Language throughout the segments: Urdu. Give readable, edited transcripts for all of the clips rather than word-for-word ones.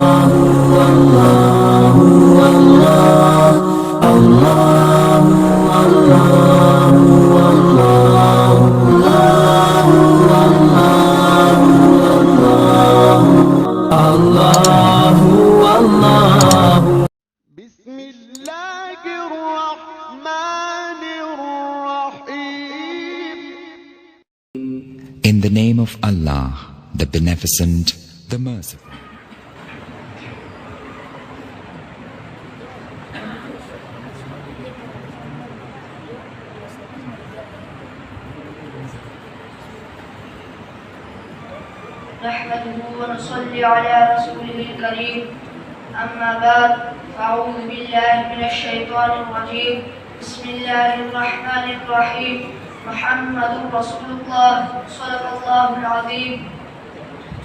In the name of Allah, the Beneficent, the Merciful. نحمده ونصلي على رسوله الكريم أما بعد فأعوذ بالله من الشيطان الرجيم بسم الله الرحمن الرحيم محمد رسول الله صدق الله العظيم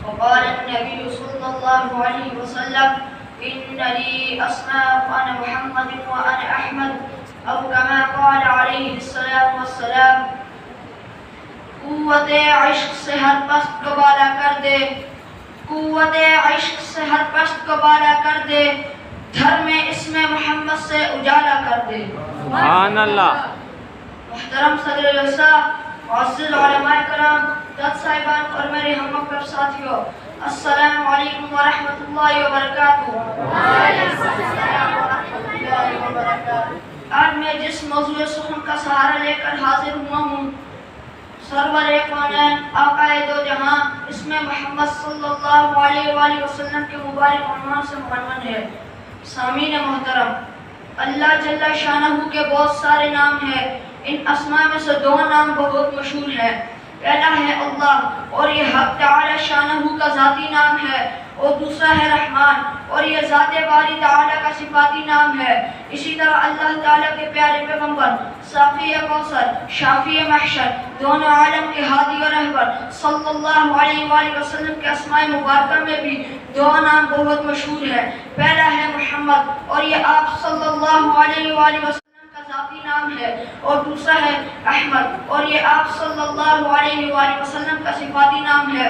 وقال النبي صلى الله عليه وسلم إن لي أسماء أنا محمد وأنا أحمد أو كما قال عليه الصلاة والسلام قوت عشق سے ہر پست کو بالا کر دے قوت عشق سے ہر پست کو بالا کر دے دھر میں اسم محمد سے اجالا کر دے سبحان اللہ محترم صدر جلسہ معزز علماء کرام جج صاحبان اور میرے ہم مکتب ساتھیوں السلام علیکم ورحمۃ اللہ وبرکاتہ آج میں جس موضوع سخن کا سہارا لے کر حاضر ہوا ہوں سرور کونین آقا دو جہاں اسم محمد صلی اللہ علیہ وآلہ وسلم کے مبارک عنوان سے معنون ہے سامعین محترم اللہ جل شانہ کے بہت سارے نام ہیں ان اسماء میں سے دو نام بہت مشہور ہیں پہلا ہے اللہ اور یہ حق تعالی شانہ کا ذاتی نام ہے اور دوسرا ہے رحمان اور یہ ذات باری تعالی کا صفاتی نام ہے اسی طرح اللہ تعالی کے پیارے پیغمبر صافی کوثر شافی محشر دونوں عالم کے ہادی اور رہبر صلی اللہ علیہ وآلہ وسلم کے اسماء مبارکہ میں بھی دو نام بہت مشہور ہیں پہلا ہے محمد اور یہ آپ صلی اللہ علیہ وآلہ وسلم ذاتی نام ہے اور دوسرا ہے احمد اور یہ آپ صلی اللہ علیہ وآلہ وسلم کا صفاتی نام ہے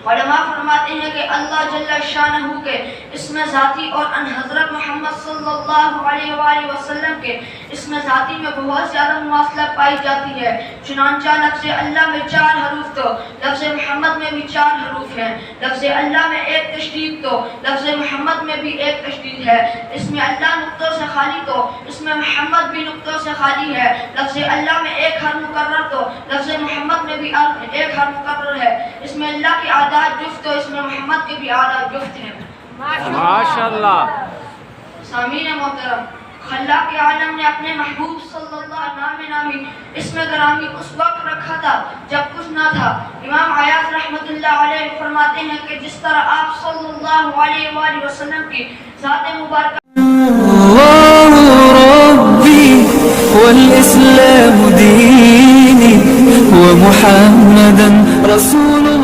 علماء فرماتے ہیں کہ اللہ جل شانہ کے اسم ذاتی اور ان حضرت محمد صلی اللہ علیہ وآلہ وسلم کے اسم ذاتی میں بہت زیادہ مماثلت پائی جاتی ہے چنانچہ لفظ اللہ میں 4 حروف تو لفظ محمد میں بھی 4 حروف ہیں لفظ اللہ میں 1 تشدید تو لفظ محمد میں بھی 1 تشدید ہے اسم اللہ نقطوں سے خالی تو اسم محمد بھی نقطوں سے خالی ہے لفظ اللہ میں 1 حرف مکرر تو لفظ محمد میں بھی 1 حرف مکرر ہے اسم اللہ کی اعداد جفت تو اسم محمد کے بھی اعداد جفت ہیں ماشاءاللہ سامعین محترم خلاق عالم نے اپنے محبوب صلی اللہ نامی اسم گرامی اس وقت رکھا تھا جب کچھ نہ تھا امام عیاض رحمۃ اللہ علیہ فرماتے ہیں کہ جس طرح آپ صلی اللہ علیہ وآلہ وسلم کی ذات مبارکہ اللہ ربی والاسلام دینی ومحمدا رسول